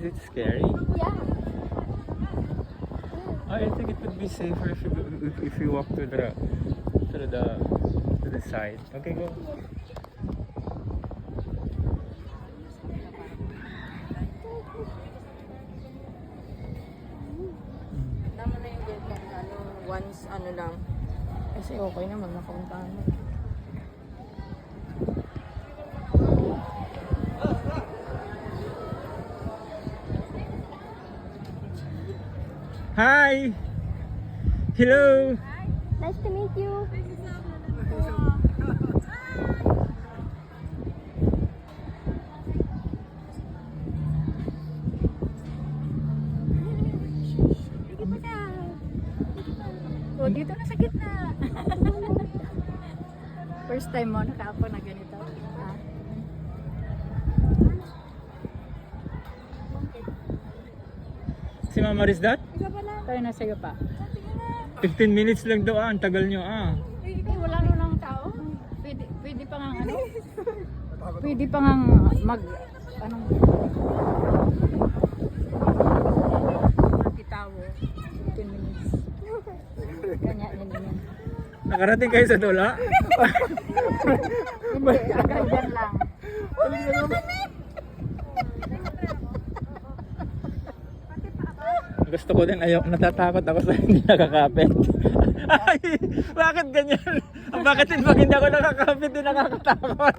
Is it scary? Yeah. I think it would be safer if you walk to the side. Okay, go. Tama na yung ganyan, ano, once, ano lang. Kasi okay naman, nakauntahan mo. Hi! Hello! Nice to meet you. Oh, dito na sa gitna. First time mo nakaapo na ganito. Ah. Si Mama Rizdat? Tayo na sa'yo pa. 15 minutes lang daw ang tagal nyo Eh, wala na lang tao. Pwede pa nga ano? Pwede pa nga mag anong magkitawo. 15 minutes. Ganyan yan. Nakarating kayo sa Dola? Hindi, agad yan lang. Gusto ko din, natatakot ako sa hindi nakakapit. Ay, bakit ganyan? Bakit pag hindi ako nakakapit, din nakakatakot?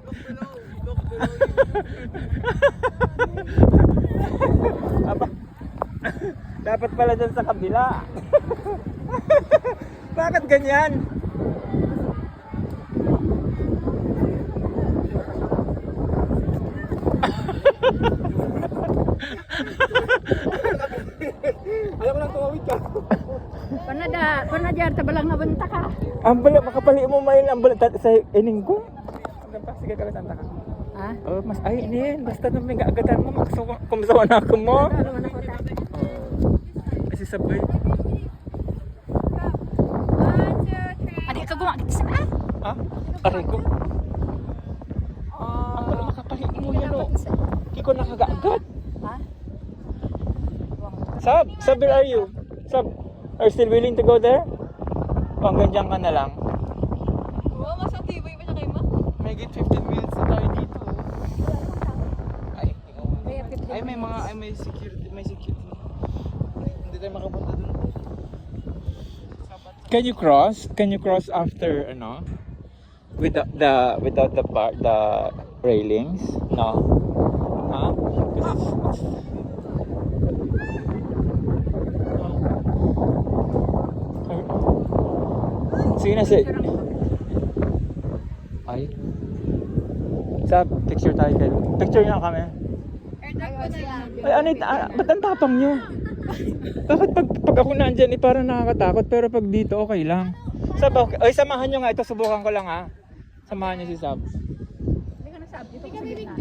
Dapat pala dyan sa kabila. Bakit ganyan? Ayaw ko lang tumawid ka. Panadyar, tabalang nabanta ka. Ambala, makapali mo main ambala sa ining ko. Sige ka lang ka. Ha? Oh, mas ay ini basta na may gaagatan mo kumsawa na ako mo. Ano ko ta? Kasi sabay. Adik ka gumak kita sa Ah, aray ko. Ang wala makapali mo yan o. Kiko nakagaagat. Ha? Sab, where are you? Sab, are you still willing to go there? O hanggang dyan ka na lang? Oo, mas atibay pa siya kayo ma? May 15 minutes na tayo dito. Ay, may security, Hindi tayo makapunta dun. Can you cross? Can you cross after ano? Without the railings? No. Huh? Sige na, sige. Ay. Sa picture tayo kayo. Picture niya kami. Ay, ano ba't ang tapang nyo? Bakit pag ako nandyan, parang nakakatakot, pero pag dito, okay lang. Sab, okay. Ay, samahan nyo nga. Ito, subukan ko lang ha. Samahan nyo si Sab. Hindi ka nasab. Dito ka sa gitna.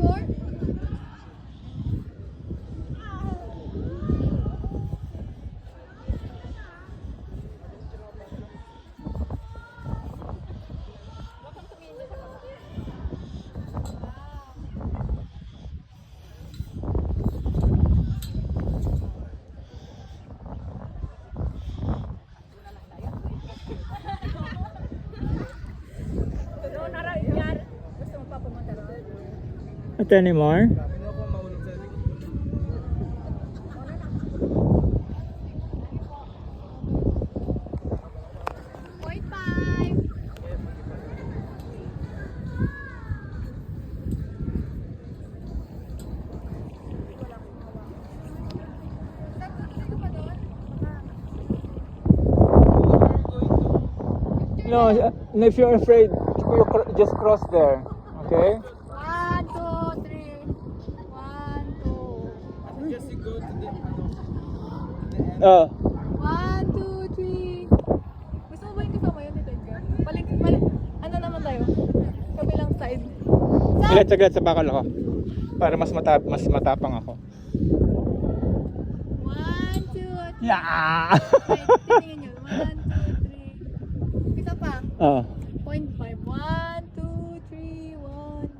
Not anymore? No, if you're afraid, just cross there. Okay? 1, 2, 3. 1, 2. Just go to the 1, 2, 3. Gusto mo ba yung kasama yun dito? Balik. Ano naman tayo? Kabilang side. Saglit, sa bakal ako. para mas matapang ako. 1, 2, Yeah! tingin nyo. 1, 2, 3. Isa pa. Oh. 0.5. 1, 2, 3, 1,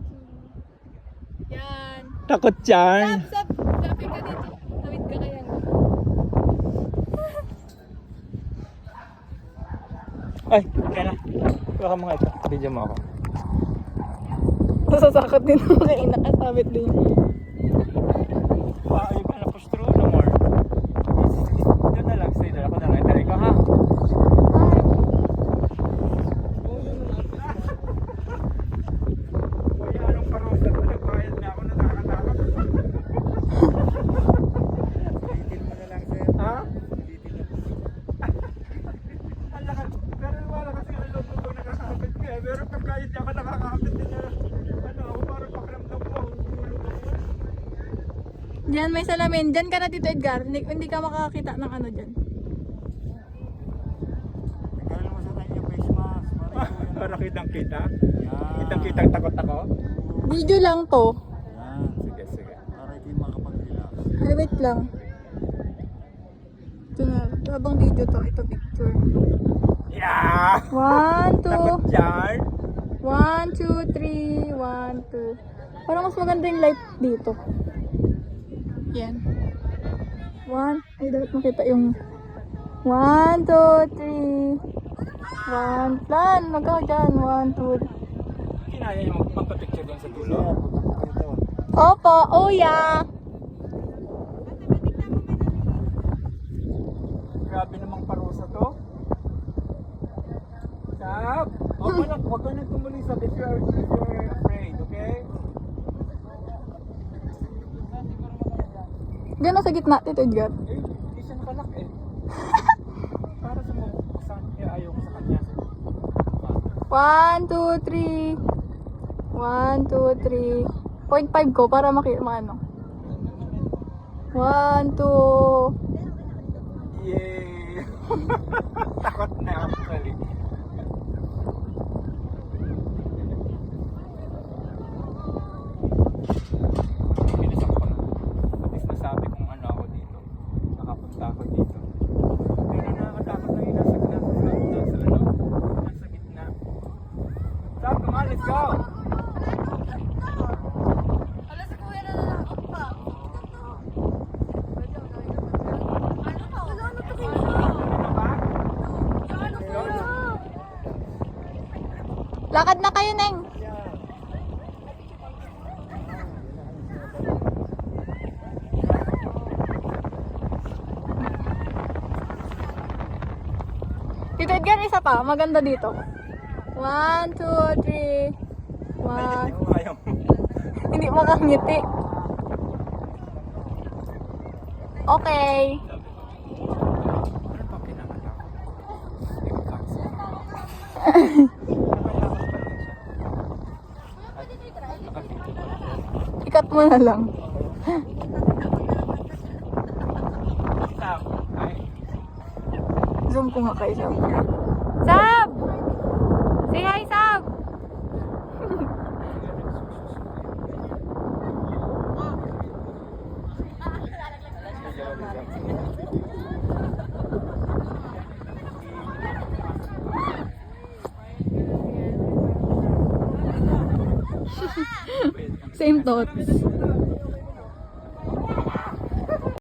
2. Yan. Takot yan. Stop. Lapit ka dito. Tawid ka kaya. Ay, kaya na. Baka mga ito. Video mo ako. Nasasakot din ako kaya nakasabit din. Wow, you gonna push through no more. Doon na lang, stay doon. Ako na lang. Ito ikaw ha. Kuya, anong parusa ko? Nagbayad na ako na nakakatakot. Ulitin mo na lang, sir. Ha? Ang lakas. Pero wala kasi ang loob ko nakakapit ka. Pero pag kahit di ako nakakapit din na, ano, ako parang pakiramdam ko. Hulog ako. Diyan may salamin. Diyan ka na dito Edgar. Hindi ka makakita ng ano dyan. Kaya naman sa kanya face mask. Para kitang kita? Kitang kitang takot ako? Video lang to. Yan. Sige, sige. Para hindi makapag-relax. Ay, wait lang. Ito na. Habang video to. Ito picture. Yeah! 1, 2. Takot yan! 1, 2, 3, 1, 2. Parang mas maganda yung light dito. Yan. 1. Ay, dapat makita yung 1, 2, 3. 1. Plan. Magkaka dyan. 1, 2. Kinaya niyo magpapicture doon sa dulo? Opo. Oh, yeah. Grabe namang parusa to. Sab! Huwag ka nang tumulisap if you're afraid, okay? Diyan na sa gitna. Tito Edgar. Eh, hindi siya nakalak eh. Para sa mga buksan, kaya ayaw ko sa kanya. 1, 2, 3. 1, 2, 3. 0.5 ko para maano. 1, 2. Yay! Takot na actually. Bilis ako na. At least nasabi kung ano ako dito. Nakapunta ako dito. Pero nakakatakot na yun nasa gitna. Stop, come on, let's go! Alas si Kuya na nalakot pa. Lakad na kayo, Neng. Tito Edgar, isa pa. Maganda dito. 1, 2, 3. 1. Ayaw. Hindi makangiti. Okay. Ano pa pinakatakot? Ikat mo na lang. Stop. Ay. Zoom ko nga kay Sab. Sab! Say hi, Sab! Same thoughts.